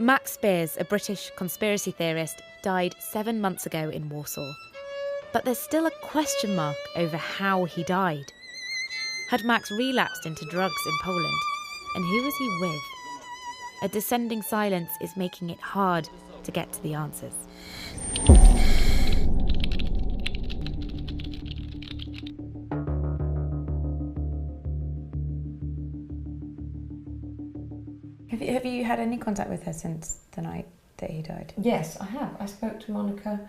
Max Spiers, a British conspiracy theorist, died 7 months ago in Warsaw. But there's still a question mark over how he died. Had Max relapsed into drugs in Poland? And who was he with? A descending silence is making it hard to get to the answers. Have you had any contact with her since the night that he died? Yes, I have. I spoke to Monica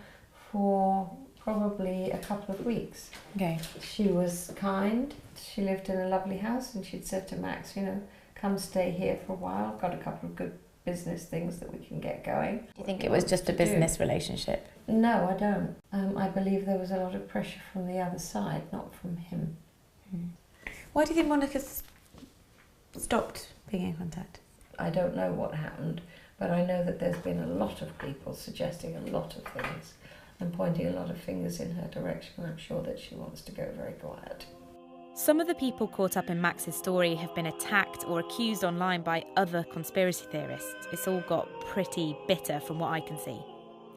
for probably a couple of weeks. Okay. She was kind. She lived in a lovely house, and she'd said to Max, come stay here for a while. Got a couple of good business things that we can get going. Do you think it was just a business relationship? No, I don't. I believe there was a lot of pressure from the other side, not from him. Why do you think Monica stopped being in contact? I don't know what happened, but I know that there's been a lot of people suggesting a lot of things and pointing a lot of fingers in her direction. I'm sure that she wants to go very quiet. Some of the people caught up in Max's story have been attacked or accused online by other conspiracy theorists. It's all got pretty bitter from what I can see.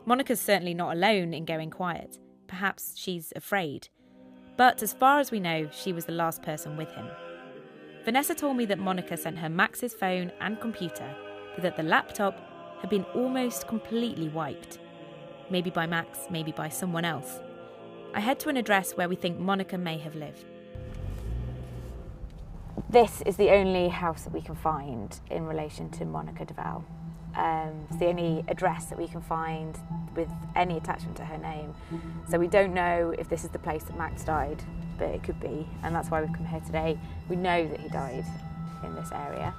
Monica's certainly not alone in going quiet. Perhaps she's afraid. But as far as we know, she was the last person with him. Vanessa told me that Monica sent her Max's phone and computer, but that the laptop had been almost completely wiped. Maybe by Max, maybe by someone else. I head to an address where we think Monica may have lived. This is the only house that we can find in relation to Monica de Waal. It's the only address that we can find with any attachment to her name. So we don't know if this is the place that Max died, but it could be, and that's why we've come here today. We know that he died in this area.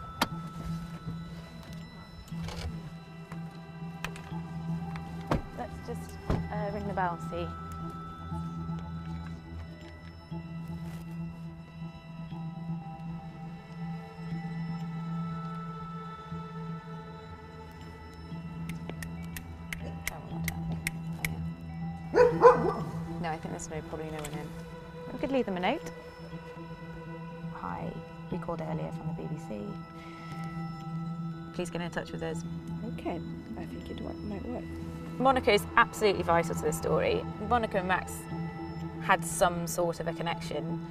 Let's just ring the bell and see. No, I think there's probably no one in. We could leave them a note. Hi, we called earlier from the BBC. Please get in touch with us. Okay, I think it might work. Monica is absolutely vital to this story. Monica and Max had some sort of a connection,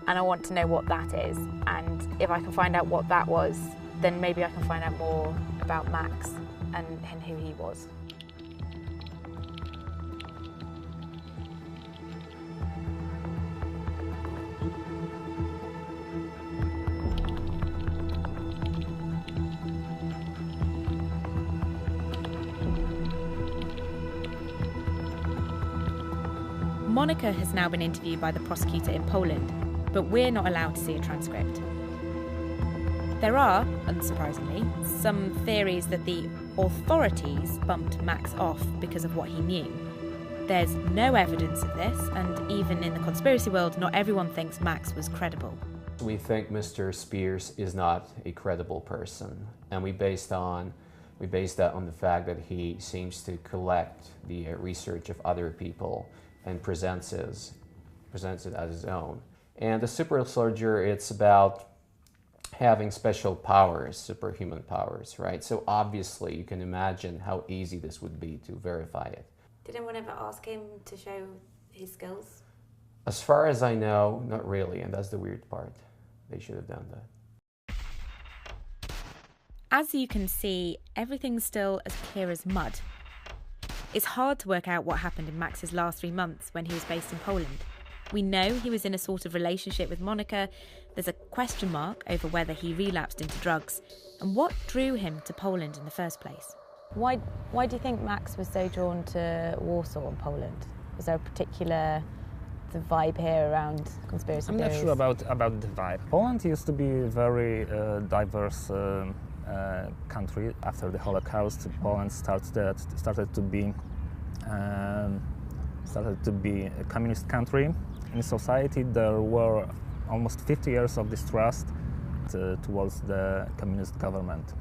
and I want to know what that is. And if I can find out what that was, then maybe I can find out more about Max and who he was. Monica has now been interviewed by the prosecutor in Poland, but we're not allowed to see a transcript. There are, unsurprisingly, some theories that the authorities bumped Max off because of what he knew. There's no evidence of this, and even in the conspiracy world, not everyone thinks Max was credible. We think Mr. Spiers is not a credible person, and we base that on the fact that he seems to collect the research of other people and presents it as his own. And the super soldier, it's about having special powers, superhuman powers, right? So obviously you can imagine how easy this would be to verify it. Did anyone ever ask him to show his skills? As far as I know, not really, and that's the weird part. They should have done that. As you can see, everything's still as clear as mud. It's hard to work out what happened in Max's last 3 months when he was based in Poland. We know he was in a sort of relationship with Monica. There's a question mark over whether he relapsed into drugs and what drew him to Poland in the first place. Why do you think Max was so drawn to Warsaw and Poland? Was there a particular vibe here around conspiracy theories? I'm not sure about the vibe. Poland used to be a very diverse country. After the Holocaust, Poland started to be a communist country. In society, there were almost 50 years of distrust towards the communist government.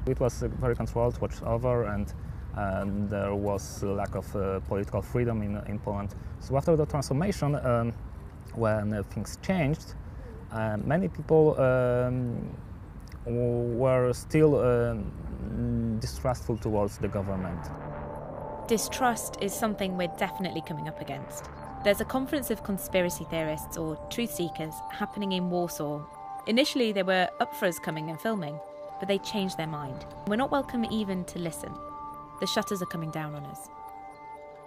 It was very controlled, watched over, and there was a lack of political freedom in Poland. So after the transformation, when things changed, many people were still distrustful towards the government. Distrust is something we're definitely coming up against. There's a conference of conspiracy theorists or truth seekers happening in Warsaw. Initially, they were up for us coming and filming, but they changed their mind. We're not welcome even to listen. The shutters are coming down on us.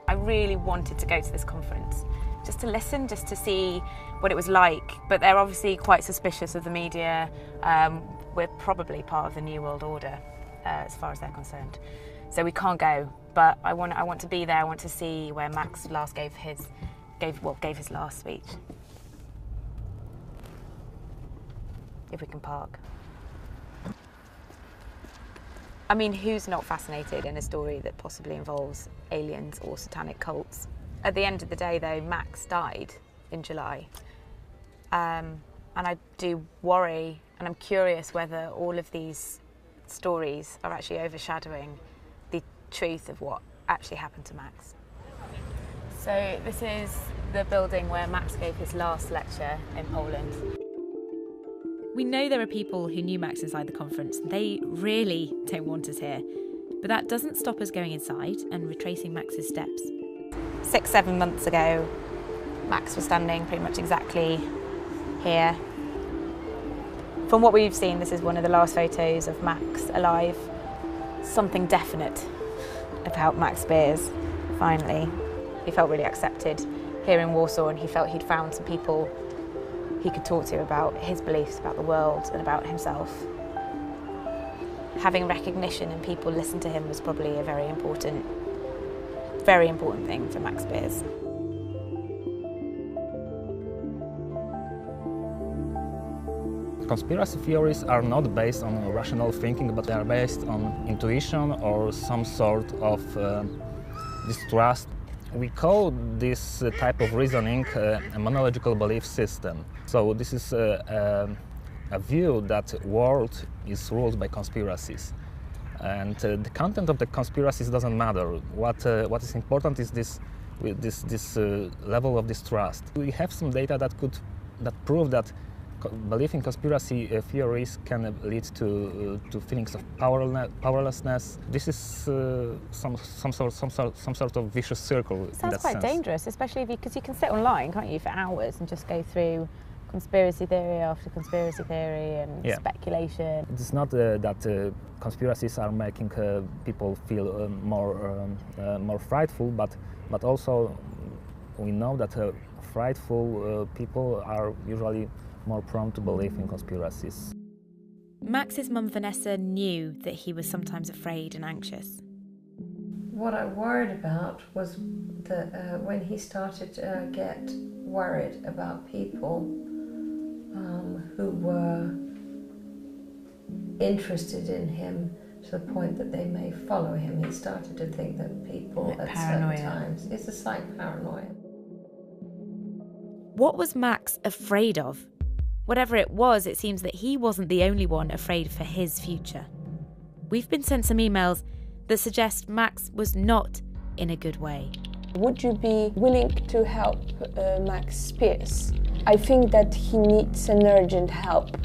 I really wanted to go to this conference, just to listen, just to see what it was like. But they're obviously quite suspicious of the media. We're probably part of the New World Order, as far as they're concerned. So we can't go, but I want to be there. I want to see where Max last gave his last speech. If we can park. I mean, who's not fascinated in a story that possibly involves aliens or satanic cults? At the end of the day, though, Max died in July. And I do worry, and I'm curious whether all of these stories are actually overshadowing the truth of what actually happened to Max. So this is the building where Max gave his last lecture in Poland. We know there are people who knew Max inside the conference. They really don't want us here. But that doesn't stop us going inside and retracing Max's steps. 6-7 months ago, Max was standing pretty much exactly here. From what we've seen, this is one of the last photos of Max alive. Something definite about Max Spiers, finally. He felt really accepted here in Warsaw, and he felt he'd found some people he could talk to about his beliefs about the world and about himself. Having recognition and people listen to him was probably a very important thing for Max Spiers. Conspiracy theories are not based on rational thinking, but they are based on intuition or some sort of distrust. We call this type of reasoning a monological belief system. So this is a view that the world is ruled by conspiracies. And the content of the conspiracies doesn't matter. What is important is this level of distrust. We have some data that prove that belief in conspiracy theories can lead to feelings of powerlessness. This is some sort of vicious circle. It sounds quite dangerous, especially because you can sit online, can't you, for hours and just go through conspiracy theory after conspiracy theory and speculation. It's not that conspiracies are making people feel more frightful, but also we know that frightful people are usually more prone to believe in conspiracies. Max's mum Vanessa knew that he was sometimes afraid and anxious. What I worried about was that when he started to get worried about people who were interested in him to the point that they may follow him, he started to think that people at certain times, it's a slight paranoia. What was Max afraid of? Whatever it was, it seems that he wasn't the only one afraid for his future. We've been sent some emails that suggest Max was not in a good way. Would you be willing to help Max Spiers? I think that he needs an urgent help.